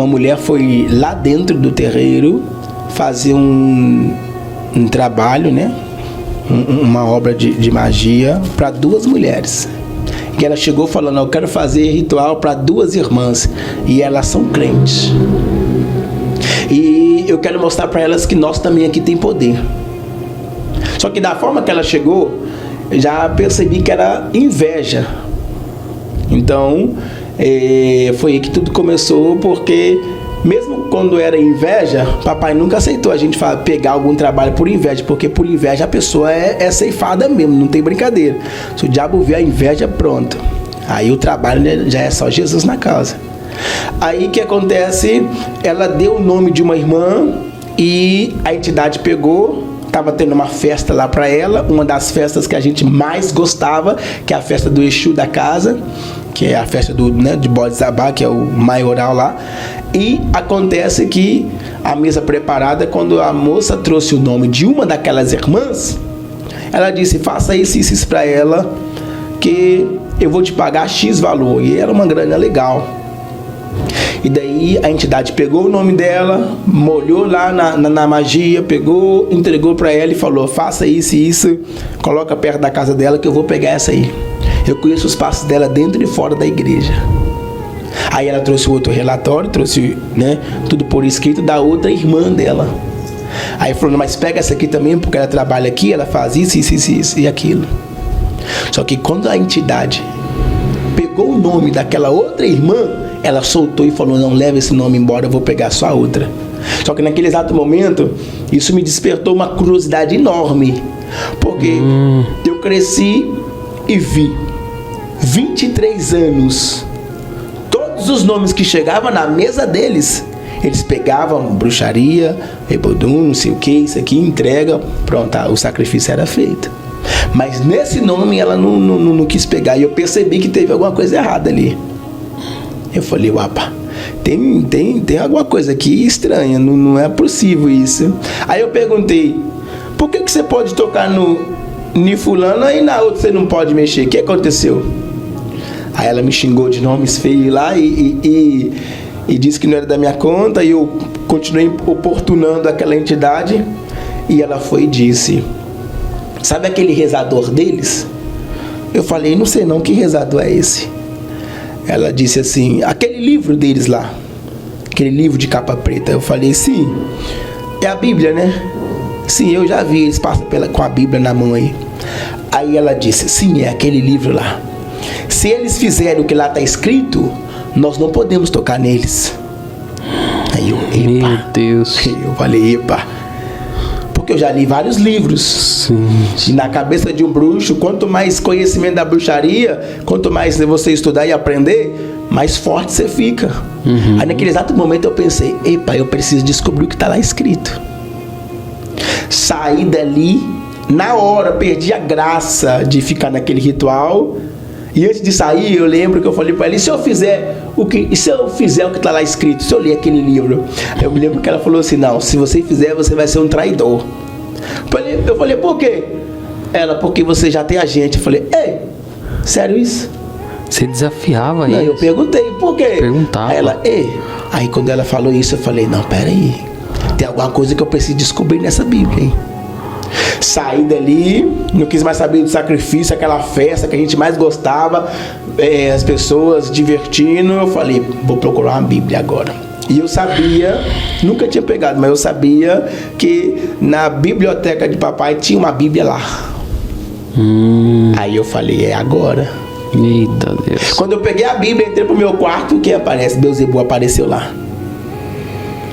uma mulher foi lá dentro do terreiro fazer um trabalho, né? Uma obra de magia para 2 mulheres. Que ela chegou falando: eu quero fazer ritual para 2 irmãs e elas são crentes. E eu quero mostrar para elas que nós também aqui tem poder. Só que da forma que ela chegou, já percebi que era inveja. Então, foi aí que tudo começou, porque mesmo quando era inveja, papai nunca aceitou a gente pegar algum trabalho por inveja, porque por inveja a pessoa é ceifada mesmo, não tem brincadeira. Se o diabo vê a inveja, pronto. Aí o trabalho já é só Jesus na causa. Aí o que acontece? Ela deu o nome de uma irmã e a entidade pegou. Estava tendo uma festa lá para ela, uma das festas que a gente mais gostava, que é a festa do Exu da casa, que é a festa de Bode Zabá, que é o maioral lá. E acontece que a mesa preparada, quando a moça trouxe o nome de uma daquelas irmãs, ela disse: faça isso para ela, que eu vou te pagar X valor. E era uma grana legal. E daí a entidade pegou o nome dela, molhou lá na magia, pegou, entregou para ela e falou: faça isso e isso, coloca perto da casa dela que eu vou pegar essa aí. Eu conheço os passos dela dentro e fora da igreja. Aí ela trouxe outro relatório, trouxe, né, tudo por escrito da outra irmã dela. Aí falou: mas pega essa aqui também, porque ela trabalha aqui, ela faz isso e aquilo. Só que quando a entidade pegou o nome daquela outra irmã, ela soltou e falou: não, leva esse nome embora, eu vou pegar só a outra. Só que naquele exato momento, isso me despertou uma curiosidade enorme. Porque eu cresci e vi 23 anos. Todos os nomes que chegavam na mesa deles, eles pegavam bruxaria, rebodum, não sei o que, isso aqui, entrega, pronto, o sacrifício era feito. Mas nesse nome ela não quis pegar. E eu percebi que teve alguma coisa errada ali. Eu falei: uapa, tem alguma coisa aqui estranha, não é possível isso. Aí eu perguntei: por que você pode tocar no fulano e na outra você não pode mexer? O que aconteceu? Aí ela me xingou de nomes feios lá e disse que não era da minha conta. E eu continuei oportunando aquela entidade. E ela foi e disse: sabe aquele rezador deles? Eu falei: não sei não, que rezador é esse? Ela disse assim: aquele livro deles lá, aquele livro de capa preta. Eu falei: sim, é a Bíblia, né? Sim, eu já vi, eles passam com a Bíblia na mão aí. Aí ela disse: sim, é aquele livro lá. Se eles fizerem o que lá está escrito, nós não podemos tocar neles. Aí eu: epa. Meu Deus. Eu falei: epa. Porque eu já li vários livros. Sim. E na cabeça de um bruxo, quanto mais conhecimento da bruxaria, quanto mais você estudar e aprender, mais forte você fica. Aí naquele exato momento eu pensei: epa, eu preciso descobrir o que está lá escrito. Saí dali, na hora, perdi a graça de ficar naquele ritual. E antes de sair, eu lembro que eu falei para ela: e se eu fizer o que está lá escrito, se eu ler aquele livro? Eu me lembro que ela falou assim: não, se você fizer, você vai ser um traidor. Eu falei: por quê? Ela: porque você já tem a gente. Eu falei: ei, sério isso? Você desafiava Não, eles? eu perguntei: por quê? Perguntava. Aí ela: ei. Aí quando ela falou isso, eu falei: não, peraí, tem alguma coisa que eu preciso descobrir nessa Bíblia, hein? Saí dali, não quis mais saber do sacrifício, aquela festa que a gente mais gostava, as pessoas divertindo. Eu falei: vou procurar uma Bíblia agora. E eu sabia, nunca tinha pegado, mas eu sabia que na biblioteca de papai tinha uma Bíblia lá. Aí eu falei: é agora. Eita Deus. Quando eu peguei a Bíblia, entrei pro meu quarto, quem aparece? Beelzebub apareceu lá.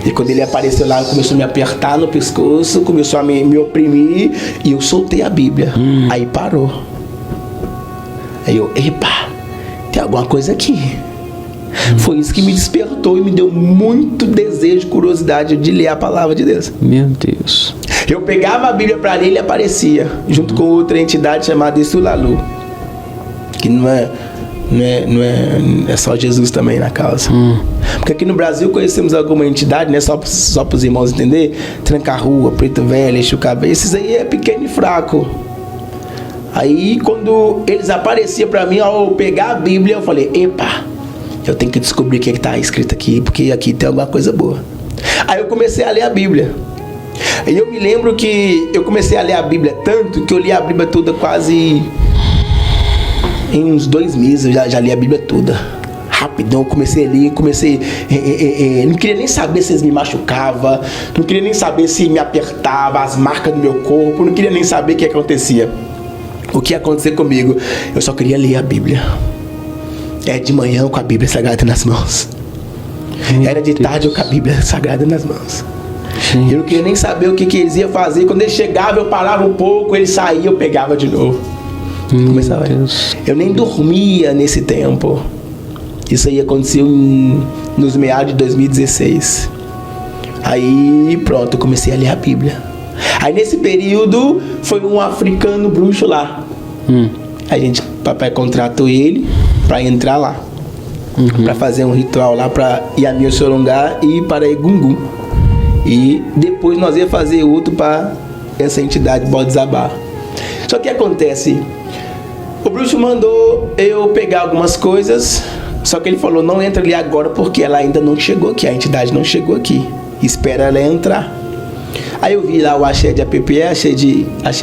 E quando ele apareceu lá, começou a me apertar no pescoço, começou a me oprimir, e eu soltei a Bíblia. Aí parou. Aí eu: epa, tem alguma coisa aqui. Foi isso que me despertou e me deu muito desejo, curiosidade de ler a palavra de Deus. Meu Deus. Eu pegava a Bíblia para ler e ele aparecia, junto com outra entidade chamada Estulalu, que não é só Jesus também na causa. Porque aqui no Brasil conhecemos alguma entidade, né? Só para os irmãos entender: Tranca-Rua, Preto Velho, Exu Cabeça. Esses aí é pequeno e fraco. Aí quando eles apareciam para mim, ao eu pegar a Bíblia, eu falei: epa, eu tenho que descobrir o que está escrito aqui, porque aqui tem alguma coisa boa. Aí eu comecei a ler a Bíblia. E eu me lembro que eu comecei a ler a Bíblia tanto que eu li a Bíblia toda quase em uns 2 meses. Eu já li a Bíblia toda. Rapidão, eu comecei a ler, não queria nem saber se eles me machucavam, não queria nem saber se me apertava, as marcas do meu corpo, não queria nem saber o que acontecia. O que ia acontecer comigo? Eu só queria ler a Bíblia. Era de manhã com a Bíblia Sagrada nas mãos. Era de tarde eu com a Bíblia Sagrada nas mãos. Eu não queria nem saber o que eles iam fazer. Quando eles chegavam, eu parava um pouco, eles saíam, eu pegava de novo. Começava. Eu nem dormia nesse tempo. Isso aí aconteceu nos meados de 2016. Aí pronto, eu comecei a ler a Bíblia. Aí nesse período foi um africano bruxo lá. Papai contratou ele para entrar lá, para fazer um ritual lá para Yami Sorongá e para Egungun. E depois nós ia fazer outro para essa entidade Bodzabá. Só que acontece, o bruxo mandou eu pegar algumas coisas, só que ele falou, não entra ali agora porque ela ainda não chegou aqui, a entidade não chegou aqui, espera ela entrar. Aí eu vi lá o axé de app, axé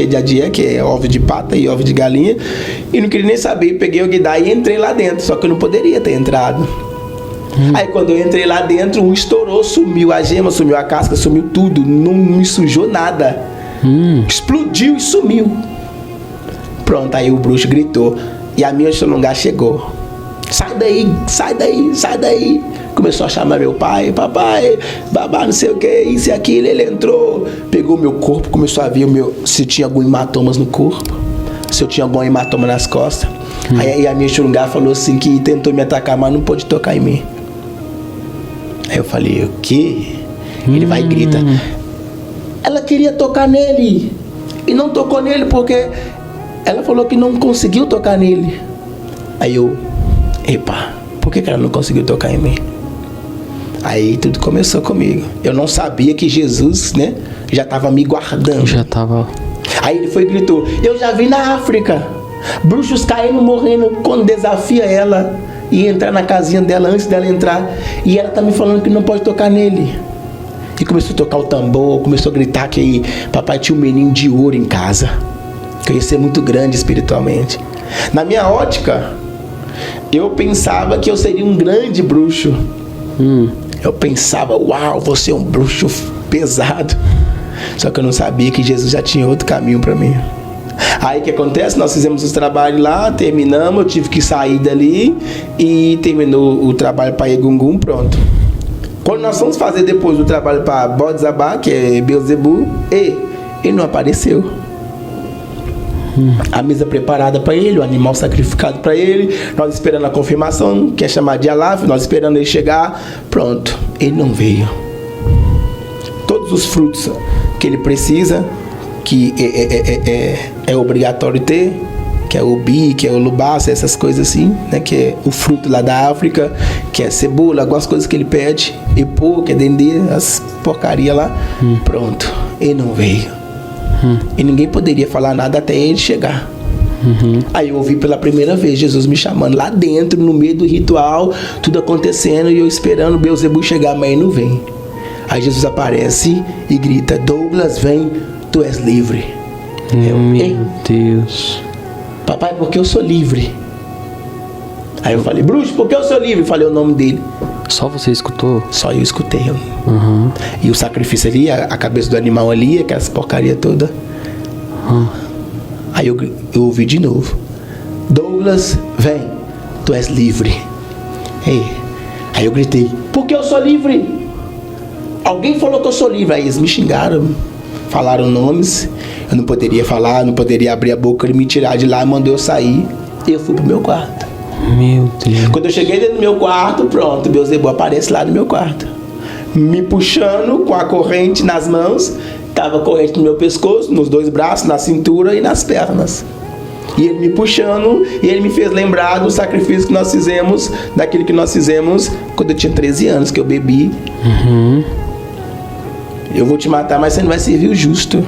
de adié, que é ovo de pata e ovo de galinha, e não queria nem saber, peguei o guidá e entrei lá dentro, só que eu não poderia ter entrado. Aí quando eu entrei lá dentro, um estourou, sumiu a gema, sumiu a casca, sumiu tudo, não me sujou nada. Explodiu e sumiu. Pronto, aí o bruxo gritou, e a minha Xolongá chegou. Sai daí, sai daí, sai daí. Começou a chamar meu pai, papai, babá, não sei o que, isso e aquilo. Ele entrou, pegou meu corpo, começou a ver se tinha algum hematomas no corpo, se eu tinha algum hematoma nas costas. Aí a minha Xolongá falou assim que tentou me atacar, mas não pôde tocar em mim. Aí eu falei, o quê? Ele vai e grita, ela queria tocar nele e não tocou nele porque ela falou que não conseguiu tocar nele. Aí eu, epa, por que ela não conseguiu tocar em mim? Aí tudo começou comigo. Eu não sabia que Jesus, né, já estava me guardando. Já estava. Aí ele foi e gritou, eu já vi na África bruxos caindo, morrendo quando desafia ela e entrar na casinha dela antes dela entrar. E ela tá me falando que não pode tocar nele. E começou a tocar o tambor, começou a gritar que papai tinha um menino de ouro em casa, que eu ia ser muito grande espiritualmente. Na minha ótica, eu pensava que eu seria um grande bruxo. Eu pensava, uau, você é um bruxo pesado. Só que eu não sabia que Jesus já tinha outro caminho para mim. Aí o que acontece? Nós fizemos os trabalhos lá, terminamos, eu tive que sair dali e terminou o trabalho para Egungun, pronto. Quando nós fomos fazer depois o trabalho para Bodzabá, que é Beelzebub, ele não apareceu. A mesa preparada para ele, o animal sacrificado para ele, nós esperando a confirmação, que é chamada de Alaf, nós esperando ele chegar, pronto, ele não veio. Todos os frutos que ele precisa, que é obrigatório ter, que é o bi, que é o lubaça, essas coisas assim, né, que é o fruto lá da África, que é cebola, algumas coisas que ele pede, epô, que é dendê, as porcaria lá, pronto, ele não veio. E ninguém poderia falar nada até ele chegar. Aí eu ouvi pela primeira vez Jesus me chamando lá dentro, no meio do ritual, tudo acontecendo, e eu esperando o Beelzebub chegar, mas ele não vem. Aí Jesus aparece e grita, Douglas, vem, tu és livre. Meu Deus. Papai, porque eu sou livre. Aí eu falei, bruxo, porque eu sou livre? Falei o nome dele. Só você escutou? Só eu escutei. E o sacrifício ali, a cabeça do animal ali, aquelas porcaria toda. Aí eu ouvi de novo. Douglas, vem, tu és livre. Aí eu gritei, porque eu sou livre? Alguém falou que eu sou livre. Aí eles me xingaram, falaram nomes. Eu não poderia falar, não poderia abrir a boca. Ele me tirar de lá e mandou eu sair. E eu fui pro meu quarto. Meu Deus. Quando eu cheguei dentro do meu quarto, pronto, Beelzebub aparece lá no meu quarto, me puxando com a corrente nas mãos. Tava a corrente no meu pescoço, nos 2 braços, na cintura e nas pernas. E ele me puxando, e ele me fez lembrar do sacrifício que nós fizemos, daquilo que nós fizemos quando eu tinha 13 anos, que eu bebi. Eu vou te matar, mas você não vai servir o justo.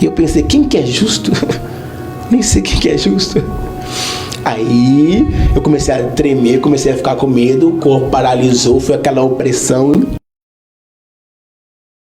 E eu pensei, quem que é justo? Nem sei quem que é justo. Aí eu comecei a tremer, comecei a ficar com medo, o corpo paralisou, foi aquela opressão.